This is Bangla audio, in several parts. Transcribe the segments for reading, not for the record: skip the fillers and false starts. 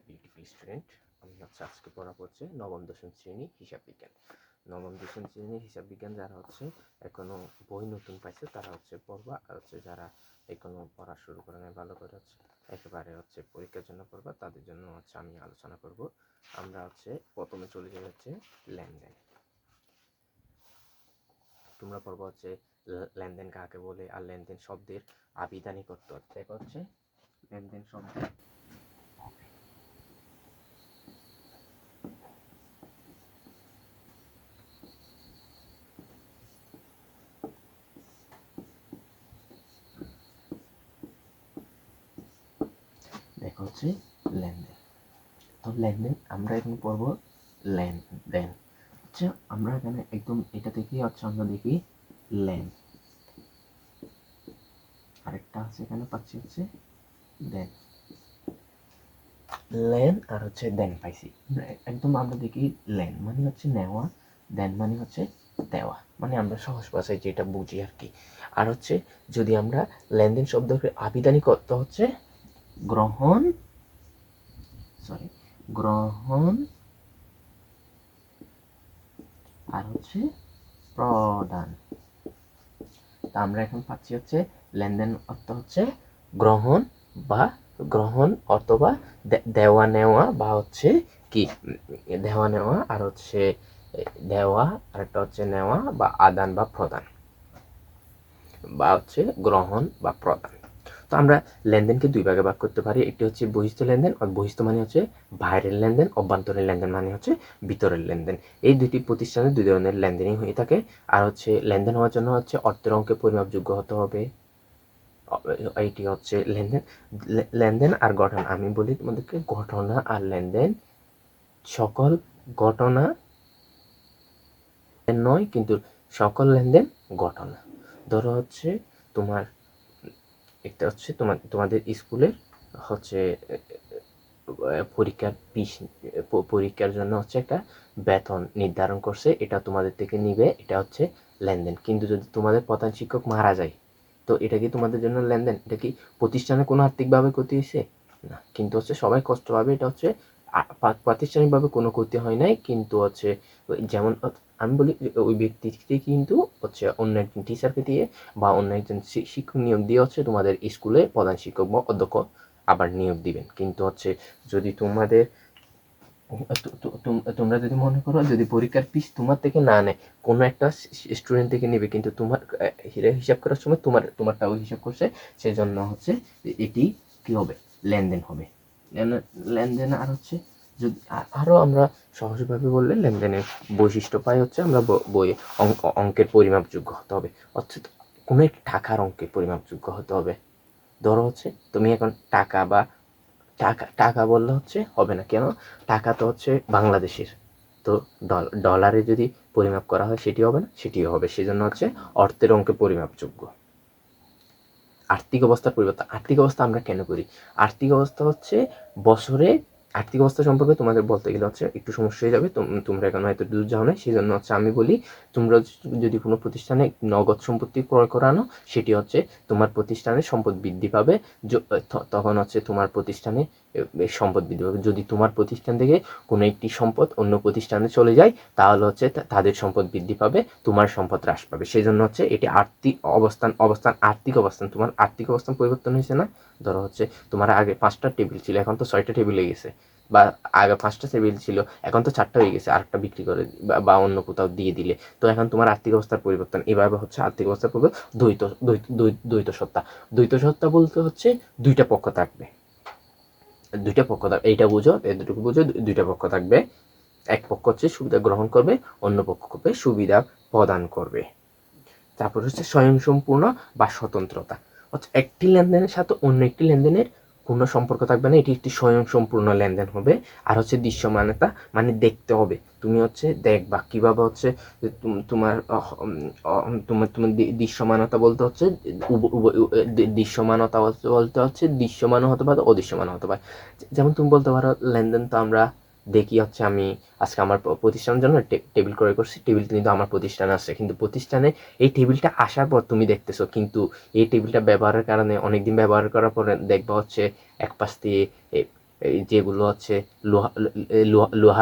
বিউটিফুল স্টুডেন্ট, আমি হচ্ছে আজকে পড়াবো হচ্ছে নবম দশম শ্রেণী হিসাব বিজ্ঞান। নবম দশম শ্রেণীর হিসাব বিজ্ঞান যারা হচ্ছে এখনো বই নতুন পাইছে তারা হচ্ছে পড়বা, আর হচ্ছে যারা এখনো পড়া শুরু করে নাই ভালো করে হচ্ছে একেবারে হচ্ছে পরীক্ষার জন্য পড়বা, তাদের জন্য হচ্ছে আমি আলোচনা করব। আমরা হচ্ছে প্রথমে চলে যাই হচ্ছে লেনদেন। তোমরা পড়বা হচ্ছে লেনদেন কাকে বলে, আর লেনদেন শব্দের আবিধানিক অর্থ হচ্ছে লেনদেন শব্দের দেখা হচ্ছে লেনদেন। তো লেনদেন আমরা এখানে পড়বো লেনদেন হচ্ছে, আমরা এখানে একদম এটা থেকে হচ্ছে আমরা দেখি লেন, আরেকটা আছে এখানে পাচ্ছি হচ্ছে দেন, লেন আর হচ্ছে দেন পাইছি। একদম আমরা দেখি লেন মানে হচ্ছে নেওয়া, দেন মানে হচ্ছে দেওয়া, মানে আমরা সহজ ভাষায় যেটা বুঝি আর কি। আর হচ্ছে যদি আমরা লেনদেন শব্দকে আবিধানিক অর্থ হচ্ছে গ্রহণ গ্রহণ আর হচ্ছে প্রদান। তা আমরা এখন পাচ্ছি হচ্ছে লেনদেন অর্থ হচ্ছে গ্রহণ অথবা দেওয়া নেওয়া, বা হচ্ছে কি দেওয়া নেওয়া, আর হচ্ছে দেওয়া, আর একটা হচ্ছে নেওয়া বা আদান বা প্রদান, বা হচ্ছে গ্রহণ বা প্রদান। তো আমরা লেনদেনকে দুই ভাগে ভাগ করতে পারি। একটি হচ্ছে বহিস্থ লেনদেন, বহিস্থ মানে হচ্ছে বাইরের লেনদেন, অভ্যন্তরীণ লেনদেন মানে হচ্ছে ভিতরের লেনদেন। এই দুটি প্রতিষ্ঠানে দুই ধরনের লেনদেনই হয়ে থাকে। আর হচ্ছে লেনদেন হওয়ার জন্য হচ্ছে অর্থের অঙ্কে পরিমাপযোগ্য হতে হবে, এইটি হচ্ছে লেনদেন। লেনদেন আর ঘটনা, আমি বলি তোমাদেরকে ঘটনা আর লেনদেন, সকল ঘটনা নয় কিন্তু সকল লেনদেন ঘটনা। ধরো হচ্ছে তোমার একটা হচ্ছে তোমাদের স্কুলের হচ্ছে পরীক্ষার জন্য হচ্ছে একটা বেতন নির্ধারণ করছে, এটা তোমাদের থেকে নিবে, এটা হচ্ছে লেনদেন। কিন্তু যদি তোমাদের প্রধান শিক্ষক মারা যায়, তো এটা কি তোমাদের জন্য লেনদেন? এটা কি প্রতিষ্ঠানে কোনো আর্থিকভাবে ক্ষতি হয়েছে? না, কিন্তু হচ্ছে সবাই কষ্ট পাবে, এটা হচ্ছে প্রাতিষ্ঠানিকভাবে কোনো ক্ষতি হয় নাই, কিন্তু হচ্ছে যেমন আমি বলি ওই ব্যক্তিকে কিন্তু হচ্ছে অন্য একজন টিচারকে দিয়ে বা অন্য একজন শিক্ষক নিয়োগ দিয়ে হচ্ছে তোমাদের স্কুলে প্রধান শিক্ষক বা অধ্যক্ষ আবার নিয়োগ দিবেন। কিন্তু হচ্ছে যদি তোমাদের তোমরা যদি মনে করো যদি পরীক্ষার ফিস তোমার থেকে না নেয়, কোনো একটা স্টুডেন্ট থেকে নেবে, কিন্তু তোমার হিসাব করার সময় তোমারটাও হিসাব করছে, সেজন্য হচ্ছে এটি কি হবে? লেনদেন হবে। লেনদেন আর হচ্ছে যদি আরও আমরা সহজভাবে বললে লেনদেনের বৈশিষ্ট্য পাই হচ্ছে আমরা বই অঙ্কের পরিমাপযোগ্য হতে হবে, অর্থাৎ কোনো একটি টাকার অঙ্কের পরিমাপযোগ্য হতে হবে। ধরো হচ্ছে তুমি এখন টাকা বা টাকা বললে হচ্ছে হবে না, কেন? টাকা তো হচ্ছে বাংলাদেশের, তো ডলারে যদি পরিমাপ করা হয় সেটি হবে না, সেটিও হবে। সেজন্য হচ্ছে অর্থের অঙ্কে পরিমাপযোগ্য। আর্থিক অবস্থার পরিবর্তন, আর্থিক অবস্থা আমরা কেন করি? আর্থিক অবস্থা হচ্ছে বছরে, আর্থিক অবস্থা সম্পর্কে তোমাদের বলতে গেলে হচ্ছে একটু সমস্যা হয়ে যাবে, তোমরা এখন হয়তো দূর যাও না, সেই জন্য হচ্ছে আমি বলি তোমরা যদি কোনো প্রতিষ্ঠানে নগদ সম্পত্তি ক্রয় করানো, সেটি হচ্ছে তোমার প্রতিষ্ঠানের সম্পদ বৃদ্ধি পাবে, তখন হচ্ছে তোমার প্রতিষ্ঠানে সম্পদ বৃদ্ধি পাবে। যদি তোমার প্রতিষ্ঠান থেকে কোনো একটি সম্পদ অন্য প্রতিষ্ঠানে চলে যায়, তাহলে হচ্ছে তাদের সম্পদ বৃদ্ধি পাবে, তোমার সম্পদ হ্রাস পাবে। সেই জন্য হচ্ছে এটি আর্থিক অবস্থান, তোমার আর্থিক অবস্থান পরিবর্তন হয়েছে না? ধরো হচ্ছে তোমার আগে 5টা টেবিল ছিল, এখন তো 6টা টেবিল হয়ে গেছে, বা আগে 5টা টেবিল ছিল, এখন তো 4টা হয়ে গেছে, আরেকটা বিক্রি করে বা অন্য কোথাও দিয়ে দিলে, তো এখন তোমার আর্থিক অবস্থার পরিবর্তন। এভাবে হচ্ছে আর্থিক অবস্থার পরিবর্তন। দ্বৈত সত্তা, দ্বৈত সত্তা বলতে হচ্ছে দুইটা পক্ষ থাকবে, এইটা বুঝো, এতটুকু বুঝো, দুইটা পক্ষ থাকবে। এক পক্ষ হচ্ছে সুবিধা গ্রহণ করবে, অন্য পক্ষ হবে সুবিধা প্রদান করবে। তারপর হচ্ছে স্বয়ংসম্পূর্ণ বা স্বতন্ত্রতা, হচ্ছে একটি লেনদেনের সাথে অন্য একটি লেনদেনের কোনো সম্পর্ক থাকবে না, এটি একটি স্বয়ংসম্পূর্ণ লেনদেন হবে। আর হচ্ছে দৃশ্যমানতা, মানে দেখতে হবে, তুমি হচ্ছে দেখবা কিভাবে হচ্ছে তোমার তোমার তোমার দৃশ্যমানতা বলতে হচ্ছে দৃশ্যমানতা বলতে হচ্ছে দৃশ্যমানও হতে পারে, অদৃশ্যমান হতে পারে। যেমন তুমি বলতে পারো লেনদেন তো আমরা দেখি হচ্ছে আমি আজকে আমার প্রতিষ্ঠানের জন্য টেবিল ক্রয় করছি, টেবিলটা কিন্তু আমার প্রতিষ্ঠানে আসছে, কিন্তু প্রতিষ্ঠানে এই টেবিলটা আসার পর তুমি দেখতেছো, কিন্তু এই টেবিলটা ব্যবহারের কারণে অনেকদিন ব্যবহার করার পরে দেখবা হচ্ছে এক পাশ দিয়ে এই যেগুলো হচ্ছে লোহা লোহা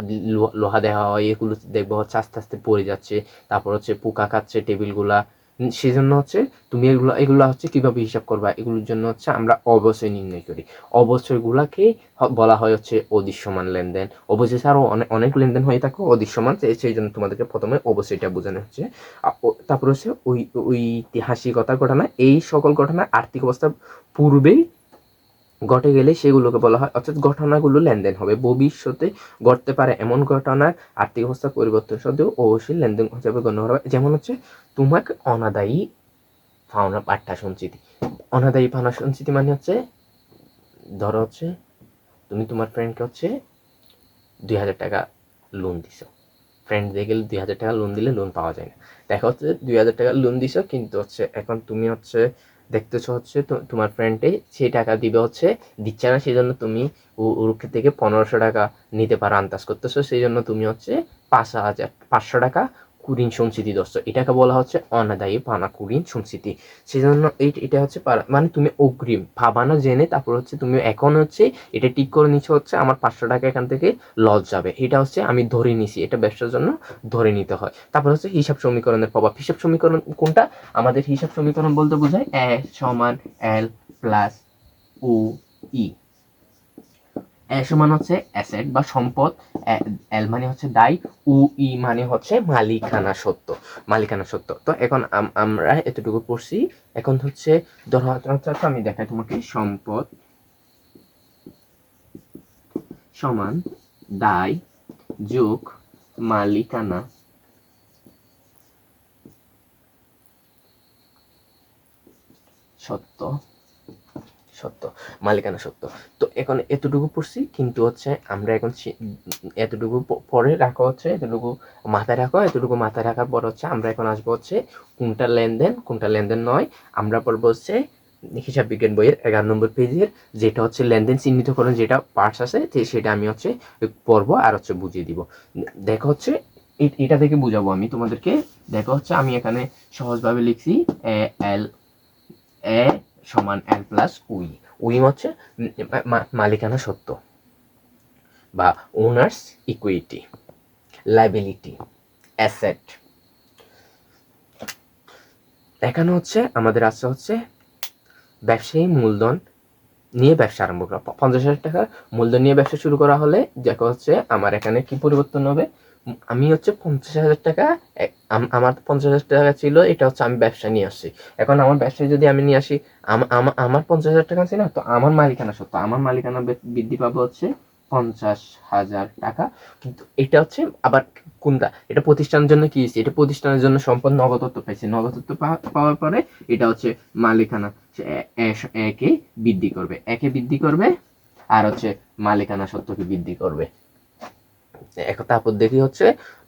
লোহা দেওয়া হয়, এগুলো দেখবো হচ্ছে আস্তে আস্তে পড়ে যাচ্ছে, তারপর হচ্ছে পোকা খাচ্ছে টেবিলগুলা। সেজন্য হচ্ছে তুমি এগুলো হচ্ছে কিভাবে হিসাব করবা, এগুলোর জন্য হচ্ছে আমরা অবশ্যই নির্ণয় করি। অবশ্যইগুলাকে বলা হয় হচ্ছে অদৃশ্যমান লেনদেন। অবশ্যই ছাড়াও অনেক অনেক লেনদেন হয়ে থাকে অদৃশ্যমান, সেই জন্য তোমাদেরকে প্রথমে অবশ্যইটা বোঝানো হচ্ছে। তারপর হচ্ছে ওই ঐতিহাসিকতার ঘটনা, এই সকল ঘটনা আর্থিক অবস্থা পূর্বেই ঘটে গেলে সেগুলোকে বলা হয়, অর্থাৎ ঘটনাগুলো লেনদেন হবে। ভবিষ্যতে ঘটতে পারে এমন ঘটনার আর্থিক অবস্থা পরিবর্তন সত্ত্বেও অবশ্যই লেনদেন হিসাবে গণ্য করা হবে। যেমন হচ্ছে তোমাকে অনাদায়ী পাওনা পাট্টা সঞ্চিতি। অনাদায়ী পাওনা সঞ্চিতি মানে হচ্ছে, ধরো হচ্ছে তুমি তোমার ফ্রেন্ডকে হচ্ছে 2,000 টাকা লোন দিছো। ফ্রেন্ড দিয়ে গেলে 2,000 টাকা লোন দিলে লোন পাওয়া যায় না। দেখা হচ্ছে 2,000 টাকা লোন দিছো, কিন্তু হচ্ছে এখন তুমি হচ্ছে দেখতেছো হচ্ছে তোমার ফ্রেন্ডে সেই টাকা দিবে হচ্ছে দিচ্ছে না, সেই জন্য তুমি ওর থেকে 1,500 টাকা নিতে পারো আন্দাজ করতেছো। সেই জন্য তুমি হচ্ছে 5,500 টাকা কুড়িন সঞ্চিতি ধরছো। এটাকে বলা হচ্ছে অনাদায়ী পাওনা কুড়িন সঞ্চিতি। সেই জন্য এটা হচ্ছে মানে তুমি অগ্রিম ভাবানা জেনে তারপর হচ্ছে তুমি এখন হচ্ছে এটা ঠিক করে নিচ্ছ হচ্ছে আমার 500 টাকা এখান থেকে লস যাবে, এটা হচ্ছে আমি ধরে নিছি, এটা ব্যবসার জন্য ধরে নিতে হয়। তারপর হচ্ছে হিসাব সমীকরণের প্রভাব। হিসাব সমীকরণ কোনটা? আমাদের হিসাব সমীকরণ বলতে বোঝায় এ সমান এল প্লাস ও ই। এ সমান হচ্ছে অ্যাসেট বা সম্পদ, এল মানে হচ্ছে দায়, ও ই মানে হচ্ছে মালিকানা সত্ত্ব। মালিকানা সত্ত্ব। তো এখন আমরা এতটুকু পড়ছি। এখন হচ্ছে ধরো আমি দেখাই তোমাকে, সম্পদ সমান দায় যোগ মালিকানা সত্ত্ব মালিকানা সত্ত্ব। তো এখন এতটুকু পড়ছি, কিন্তু হচ্ছে আমরা এখন এতটুকু পরে রাখা হচ্ছে, এতটুকু মাথায় রাখো। এতটুকু মাথায় রাখার পর হচ্ছে আমরা এখন আসবো হচ্ছে কোনটা লেনদেন কোনটা লেনদেন নয়। আমরা পড়বো হচ্ছে হিসাব বিজ্ঞান বইয়ের 11 নম্বর পেজের যেটা হচ্ছে লেনদেন চিহ্নিতকরণ, যেটা পার্টস আছে সেটা আমি হচ্ছে পড়বো আর হচ্ছে বুঝিয়ে দিব। দেখো হচ্ছে এটা থেকে বুঝাবো আমি তোমাদেরকে। দেখো হচ্ছে আমি এখানে সহজভাবে লিখছি এল এ সমান এল প্লাস উই। উই হচ্ছে মালিকানা সত্ত্ব বা ওনার্স ইকুইটি, লাইবিলিটি, অ্যাসেট। এখানে হচ্ছে আমাদের আছে হচ্ছে ব্যবসায়ী মূলধন নিয়ে ব্যবসা আরম্ভ করা। 50,000 টাকা মূলধন নিয়ে ব্যবসা শুরু করা হলে দেখো হচ্ছে আমার এখানে কি পরিবর্তন হবে। আমি হচ্ছে 50,000 টাকা, আমার 50,000 টাকা ছিল, এটা হচ্ছে আমি ব্যবসা নিয়ে আসছি। এখন আমার ব্যবসায় যদি আমি নিয়ে আসি আমার 50,000 টাকা আছে না, তো আমার মালিকানা সত্ত্ব, আমার মালিকানা বৃদ্ধি পাবে হচ্ছে 50,000 টাকা। কিন্তু এটা হচ্ছে আবার কোনটা, এটা প্রতিষ্ঠানের জন্য কি হচ্ছে, এটা প্রতিষ্ঠানের জন্য সম্পদ নগদত্ব পাইছে। নগদত্ব পাওয়ার পরে এটা হচ্ছে মালিকানা একে বৃদ্ধি করবে, একে বৃদ্ধি করবে আর হচ্ছে মালিকানা সত্ত্বকে বৃদ্ধি করবে। তারপর দেখি হচ্ছে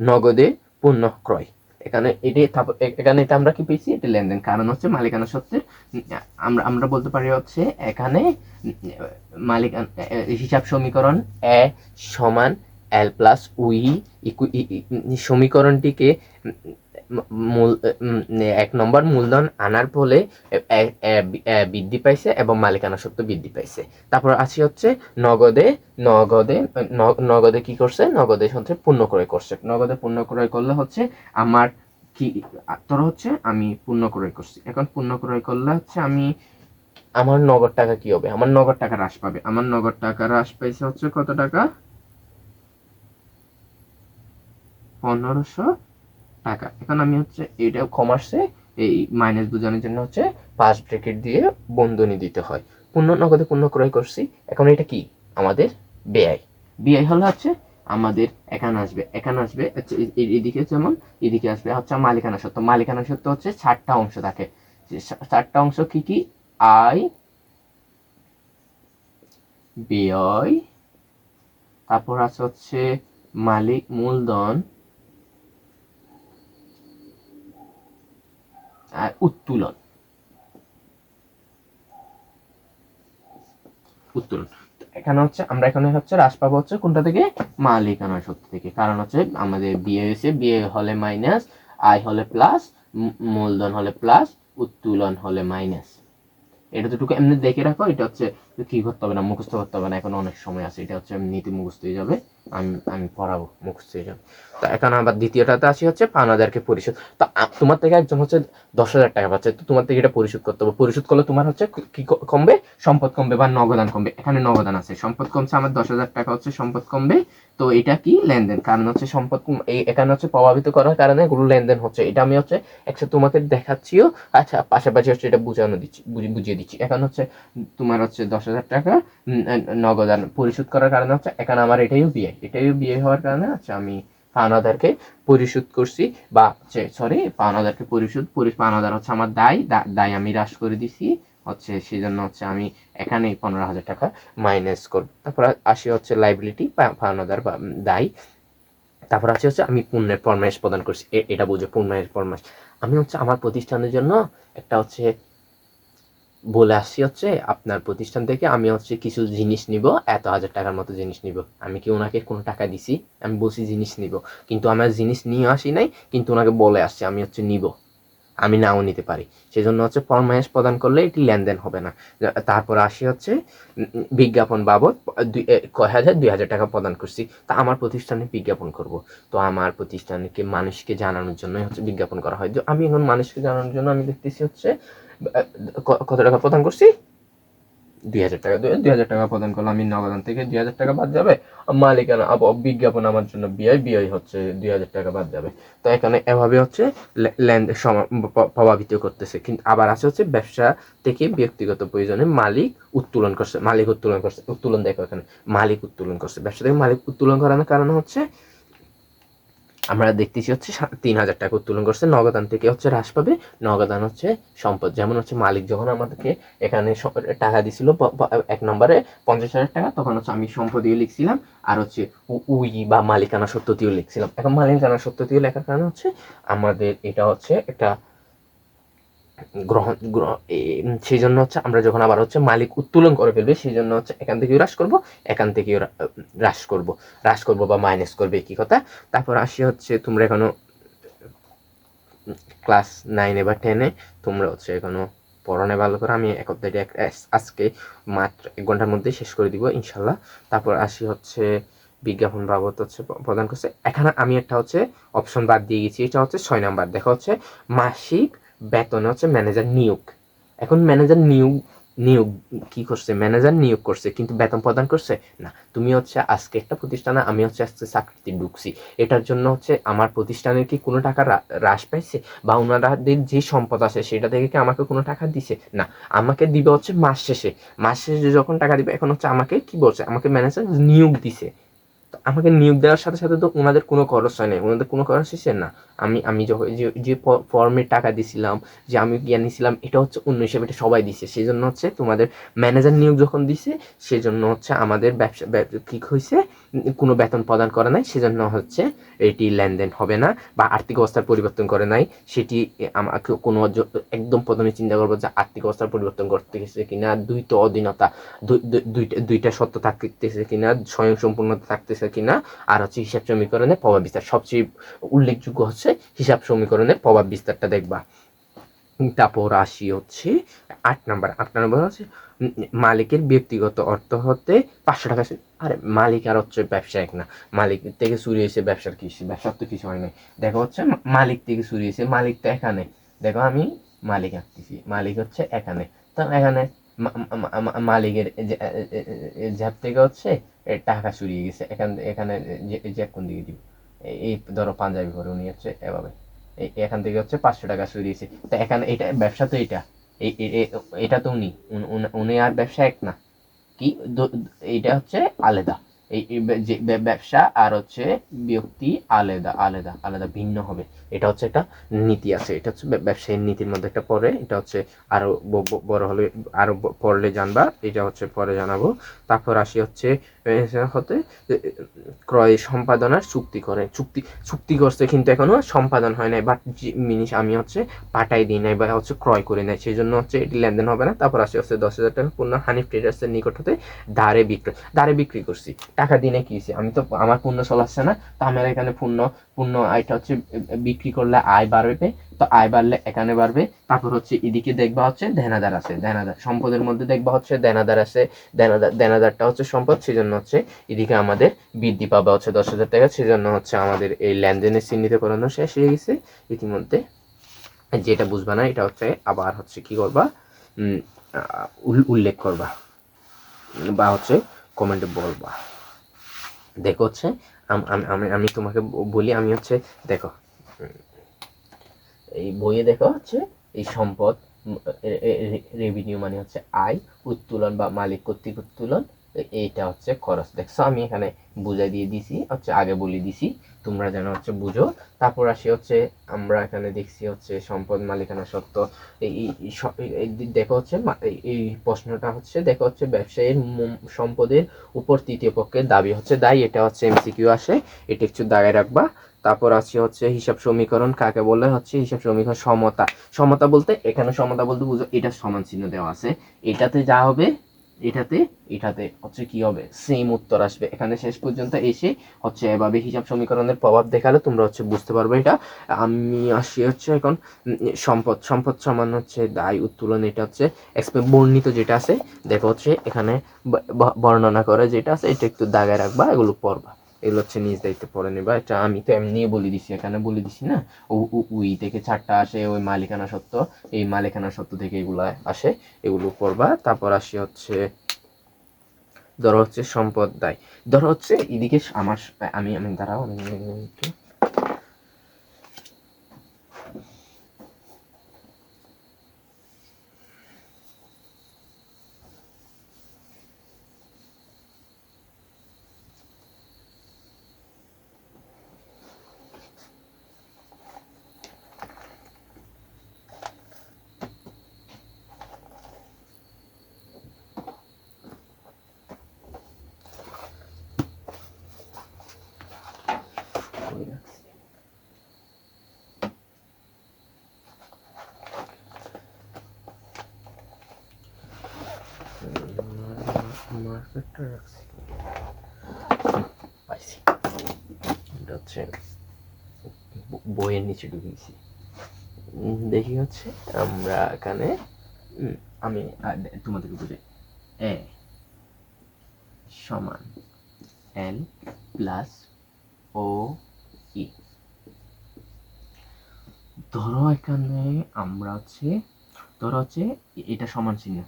নগদে পণ্য ক্রয়। এখানে এটা আমরা কি পেয়েছি, এটা লেনদেন। কারণ হচ্ছে মালিকানা সত্ত্বের আমরা বলতে পারি হচ্ছে এখানে মালিকানা হিসাব সমীকরণ এ সমান এল প্লাস উই সমীকরণটিকে এক নম্বর মূলধন আনার ফলে বৃদ্ধি পাইছে এবং মালিকানা সত্ত্ব বৃদ্ধি পাইছে। তারপর আসি হচ্ছে নগদে নগদে কি করছে, নগদে হচ্ছে পণ্য ক্রয় করছে। নগদে পণ্য ক্রয় করলে হচ্ছে আমার কি, তোর হচ্ছে আমি পণ্য ক্রয় করছি। এখন পণ্য ক্রয় করলে হচ্ছে আমার নগদ টাকা কি হবে, আমার নগদ টাকা হ্রাস পাবে। আমার নগদ টাকা হ্রাস পাইছে হচ্ছে কত টাকা, 1,500 টাকা। এখন আমি হচ্ছে এটা কমার্সে এই মাইনাস বোঝানোর জন্য হচ্ছে পাঁচ ব্র্যাকেট দিয়ে বন্ধনী দিতে হয়। নগদে পণ্য ক্রয় করছি। এখন এটা কি আমাদের ব্যয়। ব্যয় হলো হচ্ছে আমাদের এখানে আসবে এদিকে, যেমন এদিকে আসবে হচ্ছে মালিকানা সত্ত্ব। মালিকানা সত্ত্ব হচ্ছে 4টা অংশ থাকে। 4টা অংশ কি কি, আয়, ব্যয়, তারপর আছে হচ্ছে মালিক মূলধন আর উত্তোলন। এখানে হচ্ছে আমরা এখানে হচ্ছে হ্রাস পাবো হচ্ছে কোনটা থেকে, মালিকানা সত্ত্ব থেকে। কারণ হচ্ছে আমাদের বিয়ে হয়েছে, বিয়ে হলে মাইনাস, আয় হলে প্লাস, মূলধন হলে প্লাস, উত্তোলন হলে মাইনাস। এটা দুটোকে এমনি দেখে রাখো। এটা হচ্ছে কি করতে হবে না, মুখস্থ করতে হবে না, এখন অনেক সময় আছে, এটা হচ্ছে নীতি মুখস্থ হয়ে যাবে, আমি আমি পড়াবো, মুখস্থ হয়ে যাবে। তো এখন আবার দ্বিতীয়টাতে আসি হচ্ছে পাওনাদারকে পরিশোধ। তো তোমার থেকে একজন হচ্ছে 10,000 টাকা পাচ্ছে, তো তোমার থেকে এটা পরিশোধ করতে হবে। পরিশোধ করলে তোমার হচ্ছে কি কমবে, সম্পদ কমবে বা নগদান কমবে। এখানে নগদান আছে, সম্পদ কমছে আমার 10,000 টাকা হচ্ছে সম্পদ কমবে। তো এটা কি লেনদেন, কারণ হচ্ছে সম্পদ এখানে হচ্ছে প্রভাবিত করার কারণে এগুলো লেনদেন হচ্ছে। এটা আমি হচ্ছে একসাথে তোমাকে দেখাচ্ছিও, আচ্ছা পাশাপাশি হচ্ছে এটা বুঝানো দিচ্ছি, বুঝিয়ে দিচ্ছি। এখন হচ্ছে তোমার হচ্ছে 10,000 টাকা নগদান পরিশোধ করার কারণে হচ্ছে এখানে আমার এটাইও বিয়ে হওয়ার কারণে হচ্ছে আমি পাওনাদারকে পরিশোধ করছি, বা সরি পাওনাদারকে পাওনাদার হচ্ছে আমার দায় আমি হ্রাস করে দিছি হচ্ছে, সেই জন্য হচ্ছে আমি এখানে 15,000 টাকা মাইনাস করব। তারপর আসি হচ্ছে লাইবিলিটি, পাওনাদার বা দায়। তারপর আছে হচ্ছে আমি পুণ্যের ফরমাইশ প্রদান করছি, এটা বুঝে পুণ্যের ফরমাইশ। আমি হচ্ছে আমার প্রতিষ্ঠানের জন্য একটা হচ্ছে বলে আসছি হচ্ছে আপনার প্রতিষ্ঠান থেকে আমি হচ্ছে কিছু জিনিস নিব, এত হাজার টাকার মতো জিনিস নিব। আমি কি ওনাকে কোনো টাকা দিছি, আমি বলছি জিনিস নিব, কিন্তু আমার জিনিস নিয়ে আসি নাই, কিন্তু ওনাকে বলে আসছি আমি হচ্ছে নিব, আমি নাও নিতে পারি। সেজন্য হচ্ছে ফরমাইশ প্রদান করলে এটি লেনদেন হবে না। তারপর আসি হচ্ছে বিজ্ঞাপন বাবদ কয় হাজার 2,000 টাকা প্রদান করছি, তা আমার প্রতিষ্ঠানে বিজ্ঞাপন করব। তো আমার প্রতিষ্ঠানকে মানুষকে জানানোর জন্যই হচ্ছে বিজ্ঞাপন করা হয়। যে আমি এখন মানুষকে জানানোর জন্য আমি দেখতেছি হচ্ছে কত টাকা প্রদান করছি, 2,000 টাকা। 2,000 টাকা প্রদান করলে আমি নগদান থেকে 2,000 টাকা বাদ যাবে, মালিকানা বিজ্ঞাপন আমার জন্য ব্যয় হচ্ছে 2,000 টাকা বাদ যাবে। তো এখানে এভাবে হচ্ছে প্রভাবিত করতেছে। কিন্তু আবার আছে হচ্ছে ব্যবসা থেকে ব্যক্তিগত প্রয়োজনে মালিক উত্তোলন করছে, উত্তোলন দেখো এখানে মালিক উত্তোলন করছে। ব্যবসা থেকে মালিক উত্তোলন করানোর কারণে হচ্ছে আমরা দেখতেছি হচ্ছে 3,000 টাকা উত্তোলন করছে, নগদান থেকে হচ্ছে হ্রাস পাবে। নগদান হচ্ছে সম্পদ, যেমন হচ্ছে মালিক যখন আমাদেরকে এখানে টাকা দিছিল 1 নম্বরে 50,000 টাকা, তখন হচ্ছে আমি সম্পদীয় লিখছিলাম, আর হচ্ছে উই বা মালিকানা সত্যতিও লিখছিলাম। এখন মালিকানা সত্যতিও লেখার কারণে হচ্ছে আমাদের এটা হচ্ছে একটা সেই জন্য হচ্ছে আমরা যখন আবার হচ্ছে মালিক উত্তোলন করে ফেলবে, সেই জন্য হচ্ছে এখান থেকে হ্রাস করবো, এখান থেকে হ্রাস করবো বা মাইনাস করবে, কি কথা। তারপর আসি হচ্ছে তোমরা এখনো ক্লাস 9 বা 10-এ, তোমরা হচ্ছে এখনো পড়ানো ভালো করে, আমি এক অধ্যায়টা আজকে মাত্র 1 ঘন্টার মধ্যে শেষ করে দিব ইনশাল্লাহ। তারপর আসি হচ্ছে বিজ্ঞাপন বাবদ হচ্ছে প্রদান করছে। এখানে আমি একটা হচ্ছে অপশন বাদ দিয়ে গেছি, এটা হচ্ছে 6 নাম্বার। দেখা হচ্ছে মাসিক বেতনে হচ্ছে ম্যানেজার নিয়োগ। এখন ম্যানেজার নিয়োগ কি করছে, ম্যানেজার নিয়োগ করছে, কিন্তু বেতন প্রদান করছে না। তুমি হচ্ছে আজকে একটা প্রতিষ্ঠানে, আমি হচ্ছে আজকে চাকরিতে ঢুকছি, এটার জন্য হচ্ছে আমার প্রতিষ্ঠানের কি কোনো টাকা হ্রাস পাইছে, বা ওনাদের যে সম্পদ আছে সেটা থেকে কি আমাকে কোনো টাকা দিছে না। আমাকে দিবে হচ্ছে মাস শেষে যখন টাকা দিবে, এখন হচ্ছে আমাকে কি বলছে, আমাকে ম্যানেজার নিয়োগ দিছে। আমাকে নিয়োগ দেওয়ার সাথে সাথে তো ওনাদের কোনো খরচ হয় নাই, ওনাদের কোনো খরচ হয়েছে না। আমি যখন যে ফর্মে টাকা দিছিলাম, যে আমি জ্ঞান নিছিলাম, এটা হচ্ছে অন্য হিসেবে, এটা সবাই দিছে। সেই জন্য হচ্ছে তোমাদের ম্যানেজার নিয়োগ যখন দিছে, সেই জন্য হচ্ছে আমাদের ব্যবসা ঠিক হয়েছে, কোনো বেতন প্রদান করে নাই, সেজন্য হচ্ছে এটি লেনদেন হবে না, বা আর্থিক অবস্থার পরিবর্তন করে নাই। সেটি আমাকে কোনো একদম প্রথমে চিন্তা করবো যে আর্থিক অবস্থার পরিবর্তন করতে গেছে কিনা, দ্বৈত অধীনতা, দুইটা সত্য থাকতেছে কিনা, স্বয়ং সম্পূর্ণতা থাকতেছে কিনা, আর হচ্ছে হিসাব সমীকরণের প্রভাব বিস্তার। সবচেয়ে উল্লেখযোগ্য হচ্ছে হিসাব সমীকরণের প্রভাব বিস্তারটা দেখবা। তারপর আসি হচ্ছে 8 নাম্বার হচ্ছে মালিকের ব্যক্তিগত অর্থ হতে 500 টাকা। আরে মালিক আর হচ্ছে ব্যবসায়িক না, মালিক থেকে চুরি হয়েছে, ব্যবসার তো কিছু হয় নাই। দেখো হচ্ছে মালিক থেকে চুরি হয়েছে, মালিক তো এখানে, দেখো আমি মালিক আঁকতেছি, মালিক হচ্ছে এখানে। তো এখানে মালিকের জ্যাব থেকে হচ্ছে টাকা চুরিয়ে গেছে, এখানে জ্যাব কোন দিকে দিব, এই ধরো পাঞ্জাবি পরে উনি হচ্ছে এভাবে এখান থেকে হচ্ছে 500 টাকা চুরিয়েছে। তো এখানে এটা ব্যবসা, তো এটা তো উনি আর ব্যবসা এক না, কি এইটা হচ্ছে আলাদা। এই যে ব্যবসা আর হচ্ছে ব্যক্তি আলাদা আলাদা আলাদা ভিন্ন হবে। এটা হচ্ছে একটা নীতি আছে, এটা হচ্ছে ব্যবসায়ীর নীতির মধ্যে একটা পড়ে। এটা হচ্ছে আরো বড় হলে, আরো পড়লে জানবা, এটা হচ্ছে পরে জানাবো। তারপর আসি হচ্ছে হতে ক্রয় সম্পাদনার চুক্তি করছে, কিন্তু এখনো সম্পাদন হয় নাই, বাট জিনিস আমি হচ্ছে পাঠাই দিই নাই বা হচ্ছে ক্রয় করে নাই, সেই জন্য হচ্ছে এটি লেনদেন হবে না। তারপর আসি হচ্ছে 10,000 টাকা পণ্য হানিফ ট্রেডার্সের নিকট হতে ধারে বিক্রি করছি। টাকা দিনে কি হয়েছে, আমি তো আমার পণ্য চলাচ্ছে না, তো আমার এখানে পণ্য এটা হচ্ছে বিক্রি করলে আয় বাড়বে, তো আয় বাড়লে এখানে বাড়বে। তারপর হচ্ছে এদিকে দেখবা হচ্ছে দেনাদার আছে, দেনাদার সম্পদের মধ্যে দেখবা হচ্ছে দেনাদার আছে, দেনাদারটা হচ্ছে সম্পদ, সেজন্য হচ্ছে এদিকে আমাদের বৃদ্ধি পাবে হচ্ছে 10,000 টাকা। সেজন্য হচ্ছে আমাদের এই লেনদেনের চিহ্নিতকরণ শেষ হয়ে গেছে ইতিমধ্যে। যেটা বুঝবা না এটা হচ্ছে আবার হচ্ছে কি করবা, উল্লেখ করবা বা হচ্ছে কমেন্টে বলবা। দেখো হচ্ছে আমি তোমাকে বলি, আমি হচ্ছে দেখো এই বইয়ে দেখো হচ্ছে এই সম্পদ রেভিনিউ মানে হচ্ছে আয়, উত্তোলন বা মালিক কর্তৃক উত্তোলন, এইটা হচ্ছে খরচ। দেখছো আমি এখানে বুঝাই দিয়ে দিছি, হচ্ছে আগে বলে দিছি তোমরা যেন হচ্ছে বুঝো। তারপর আসি হচ্ছে আমরা এখানে দেখছি হচ্ছে সম্পদ মালিকানা সত্ত্ব। এই দেখো হচ্ছে এই প্রশ্নটা হচ্ছে দেখো হচ্ছে ব্যবসায়ীর সম্পদের উপর তৃতীয় পক্ষের দাবি হচ্ছে দায়ী, এটা হচ্ছে এমসিকিউ আসে, এটা একটু দাগায় রাখবা। তারপর আছে হচ্ছে হিসাব সমীকরণ কাকে বলে, হচ্ছে হিসাব সমীকরণ সমতা। সমতা বলতে এখানে সমতা বলতে বুঝো এটা সমান চিহ্ন দেওয়া আছে, এটাতে যা হবে এটাতে এটাতে হচ্ছে কি হবে, সেম উত্তর আসবে। এখানে শেষ পর্যন্ত এসে হচ্ছে এভাবে হিসাব সমীকরণের প্রভাব দেখালে তোমরা হচ্ছে বুঝতে পারবে এটা। আমি আসি হচ্ছে এখন সম্পদ, সম্পদ সমান হচ্ছে দায় উত্তোলন, এটা হচ্ছে বর্ণিত যেটা আছে দেখো হচ্ছে এখানে বর্ণনা করে যেটা আছে এটা একটু দাগায় রাখবা, এগুলো পড়বা, এগুলো হচ্ছে নিজ দায়িত্বে পড়ে নেবা। এটা আমি তো এমনি বলে দিছি, এখানে বলে দিছি না। উই থেকে 4টা আসে, ওই মালিকানা সত্ত্ব, এই মালিকানা সত্ত্ব থেকে এগুলো আসে, এগুলো পড়বা। তারপর আসি হচ্ছে ধরো হচ্ছে সম্পদ দায়, ধরো হচ্ছে এদিকে আমার আমি আমি দাঁড়াও আমি একটু মার্কেটটা রাখছি পাইছি, এটা হচ্ছে বইয়ের নিচে ঢুকিয়েছি। দেখি হচ্ছে আমরা এখানে আমি তোমাদেরকে বুঝে এ সমান এল প্লাস ও ই। ধরো এখানে আমরা হচ্ছে ধরো হচ্ছে এটা সমান চিহ্ন,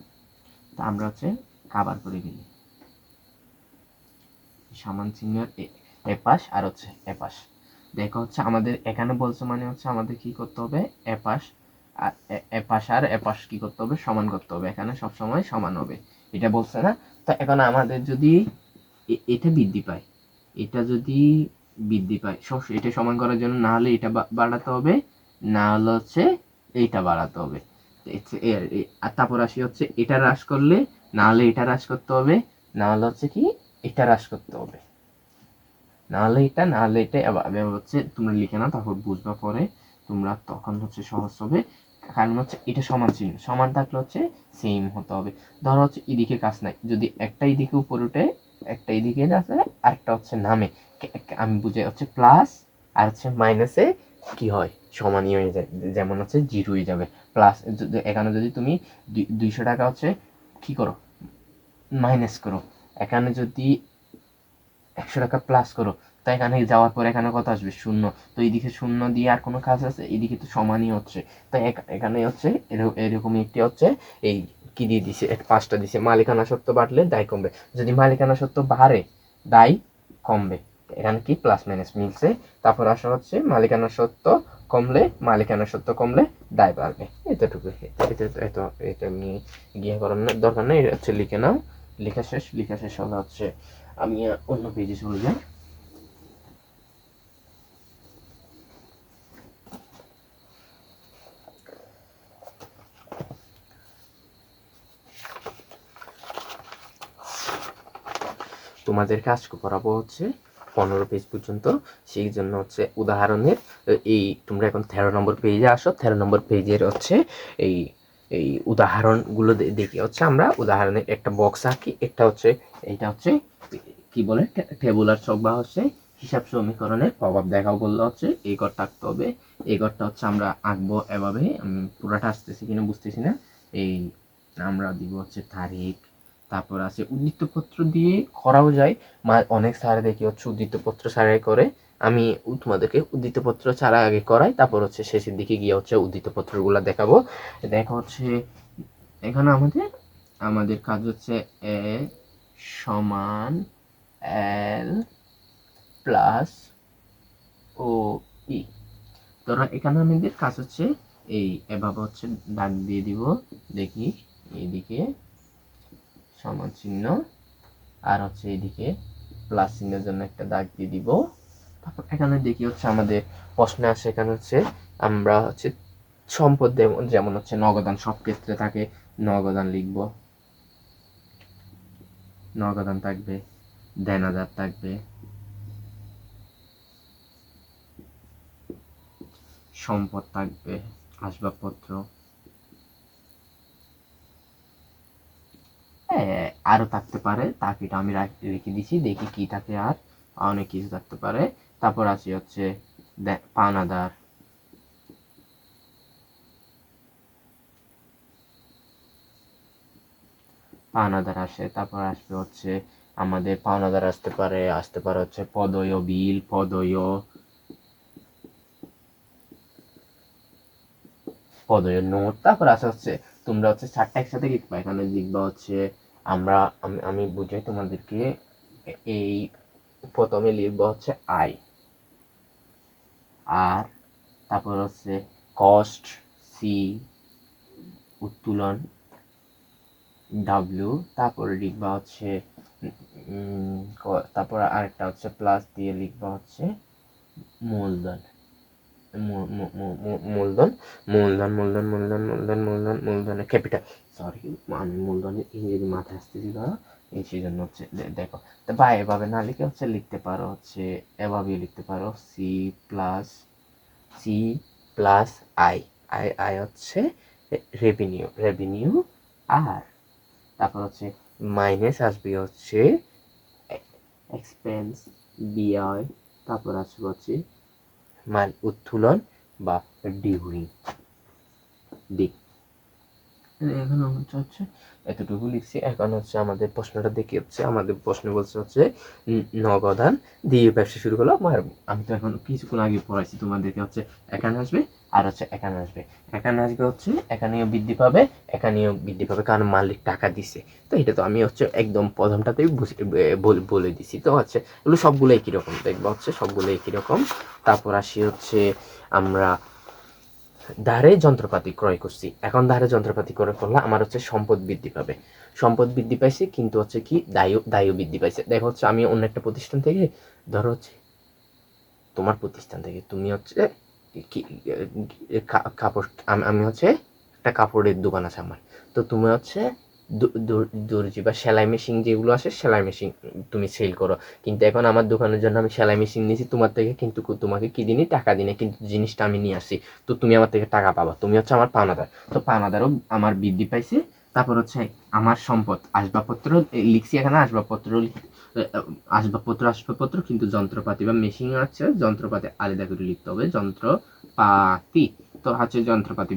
তা আমরা হচ্ছে কাবার করে গেলি সমান চিহ্নের এপাশ আর হচ্ছে এপাশ। দেখো হচ্ছে আমাদের এখানে বলছে মানে হচ্ছে আমাদের কি করতে হবে, এপাশ আর এপাশ আর এপাশ কি করতে হবে, সমান করতে হবে, এখানে সব সময় সমান হবে, এটা বলছে না। তো এখন আমাদের যদি এটা বৃদ্ধি পায়, এটা যদি বৃদ্ধি পায় সব এটা সমান করার জন্য না হলে এটা বাড়াতে হবে, না হলে হচ্ছে এইটা বাড়াতে হবে। আর তারপর আসি হচ্ছে এটা হ্রাস করলে না হলে এটা হ্রাস করতে হবে, না হলে হচ্ছে কি এটা হ্রাস করতে হবে, না হলে এটা না হলে এটা। এবার হচ্ছে তোমরা লিখে নাও, তারপর বুঝবা পরে তোমরা, তখন হচ্ছে সহজ হবে। কারণ হচ্ছে এটা সমান চিহ্ন, সমান থাকলে হচ্ছে সেম হতে হবে। ধরো হচ্ছে এদিকে কাজ নাই, যদি একটা এদিকে উপরে উঠে একটা এদিকে আছে আরেকটা হচ্ছে নামে, আমি বুঝে হচ্ছে প্লাস আর হচ্ছে মাইনাসে কি হয় সমানই হয়ে যায়, যেমন হচ্ছে জিরো হয়ে যাবে। প্লাস এখানে যদি তুমি 200 টাকা হচ্ছে কি করো মাইনাস করো, এখানে যদি 100 টাকা প্লাস করো, তো এখানে যাওয়ার পর এখানে কত আসবে, শূন্য। তো এইদিকে শূন্য দিয়ে আর কোনো কাজ আছে, এইদিকে তো সমানই হচ্ছে। তাই এখানে হচ্ছে এরকমই একটি হচ্ছে এই কি দিয়ে দিছে, 5টা দিছে, মালিকানা সত্ত্ব বাড়লে দায় কমবে, যদি মালিকানা সত্ত্ব বাড়ে দায় কমবে। এখানে কি প্লাস মাইনাস মিলছে। তারপর আসা হচ্ছে মালিকানা সত্ত্ব কমলে, মালিকানা সত্ত্ব কমলে দায় বাড়বে। এতটুকু, এটা এটা নিয়ে গিয়ে করার দরকার নেই, এটা হচ্ছে লিখে নাও। লেখা শেষ, লেখা শেষ হলে হচ্ছে আমি অন্য পেজে চলে যাই। তোমাদের কাজ করাবো হচ্ছে 15 পেজ পর্যন্ত, সেই জন্য হচ্ছে উদাহরণের এই তোমরা এখন 13 নম্বর পেজে আসো। 13 নম্বর পেজের হচ্ছে এই এই উদাহরণগুলো দেখে হচ্ছে আমরা উদাহরণের একটা বক্স আঁকি, একটা হচ্ছে এইটা হচ্ছে কি বলে টেবুলার ছক বা হচ্ছে হিসাব সমীকরণের প্রভাব দেখাও বললে হচ্ছে এই ঘরটা আঁকতে হবে। এই ঘরটা হচ্ছে আমরা আঁকবো এভাবে, আমি পুরাটা আসতেছি কিনা বুঝতেছি না। এই আমরা দিব হচ্ছে তারিখ, তারপর আছে উদ্ধৃতপত্র দিয়ে করাও যায়। অনেক স্যার দেখি হচ্ছে উদ্ধৃতপত্র ছাড়াই করে, আমি তোমাদেরকে উদ্ধৃতপত্র ছাড়া আগে করাই, তারপর হচ্ছে শেষের দিকে গিয়ে হচ্ছে উদ্ধৃতপত্রগুলো দেখাবো। দেখা হচ্ছে এখানে আমাদের কাজ হচ্ছে এ সমান এল প্লাস ও ই। তোরা এখানে আমাদের কাজ হচ্ছে এই এভাবে হচ্ছে দাগ দিয়ে দিব, দেখি এইদিকে সমান চিহ্ন আর হচ্ছে এইদিকে প্লাস চিহ্নের জন্য একটা দাগ দিয়ে দিব। তারপর এখানে দেখি হচ্ছে আমাদের প্রশ্নে আসে, এখানে হচ্ছে আমরা হচ্ছে সম্পদ যেমন হচ্ছে নগদান সব ক্ষেত্রে থাকে, নগদান লিখব, নগদান থাকবে, দেনাদার থাকবে, সম্পদ থাকবে, আসবাবপত্র, আরো থাকতে পারে, তাকিটা আমি রেখে দিছি, দেখি কি থাকে, আর অনেক কিছু থাকতে পারে। তারপর আছে হচ্ছে পাওনাদার, পাওনাদার আসে। তারপর আসবে হচ্ছে আমাদের পাওনাদার আসতে পারে হচ্ছে পদয় বিল, পদয় নোট। তারপর আছে হচ্ছে তোমরা হচ্ছে চারটা একসাথে লিখবা, এখানে লিখবা হচ্ছে আমরা আমি বুঝাই তোমাদেরকে। এই প্রথমে লিখবা হচ্ছে আই, আর তারপর হচ্ছে কস্ট সি, উত্তোলন ডাব্লিউ, তারপরে লিখবা হচ্ছে তারপর আরেকটা হচ্ছে প্লাস দিয়ে লিখবা হচ্ছে মূলধন, মূলধন মূলধন মূলধন মূলধন মূলধন মূলধন মূলধনের ক্যাপিটাল, সরি আমি মূলধনের ইংরেজি মাথায় আসতেছি ধরো, এই সেই জন্য হচ্ছে দেখো। বা এভাবে না লিখে হচ্ছে লিখতে পারো হচ্ছে এভাবে লিখতে পারো সি প্লাস আই, আই হচ্ছে রেভিনিউ, আর তারপর হচ্ছে মাইনাস আসবে হচ্ছে এক্সপেন্স ব্যয়, তারপর আসবে হচ্ছে মাল উত্তোলন বা ডিউরিং দিক। এখন হচ্ছে এতটুকু লিখছি। এখন হচ্ছে আমাদের প্রশ্নটা দেখি হচ্ছে আমাদের প্রশ্ন বলছে হচ্ছে নগদান দিয়ে ব্যবসা শুরু হলো। আমি তো এখন কিছুক্ষণ আগে পড়াইছি তোমাদেরকে হচ্ছে এখানে আসবে আর হচ্ছে এখানে আসবে, এখানে আসবে হচ্ছে এখানেও বৃদ্ধি পাবে, এখানেও বৃদ্ধি পাবে, কারণ মালিক টাকা দিছে। তো এটা তো আমি হচ্ছে একদম প্রথমটাতেই বলে দিছি। তো হচ্ছে এগুলো সবগুলো একই রকম দেখবো, হচ্ছে সবগুলো একই রকম। তারপর আসি হচ্ছে আমরা ধারে যন্ত্রপাতি ক্রয় করছি, এখন ধারে যন্ত্রপাতি ক্রয় করলে আমার হচ্ছে সম্পদ বৃদ্ধি পাবে, সম্পদ বৃদ্ধি পাইছে কিন্তু হচ্ছে কি দায়ও বৃদ্ধি পাইছে। দেখো হচ্ছে আমি অন্য একটা প্রতিষ্ঠান থেকে, ধরো হচ্ছে তোমার প্রতিষ্ঠান থেকে তুমি হচ্ছে কি কাপড়, আমি হচ্ছে একটা কাপড়ের দোকান আছে আমার, তো তুমি হচ্ছে দর্জি বা সেলাই মেশিন যেগুলো আসে সেলাই মেশিন তুমি সেল করো, কিন্তু এখন আমার দোকানের জন্য আমি সেলাই মেশিন নিয়েছি তোমার থেকে, কিন্তু তোমাকে কি দিনই টাকা দিনে, কিন্তু জিনিসটা আমি নিয়ে আসি, তো তুমি আমার থেকে টাকা পাবা, তুমি হচ্ছে আমার পাওনাদার, তো পাওনাদারও আমার বৃদ্ধি পাইছে। তারপর হচ্ছে আমার সম্পদ আসবাবপত্র লিখছি, এখানে আসবাবপত্র কিন্তু যন্ত্রপাতি বা মেশিন আছে, যন্ত্রপাতি আলাদা করে লিখতে হবে, যন্ত্রপাতি, তো হচ্ছে যন্ত্রপাতি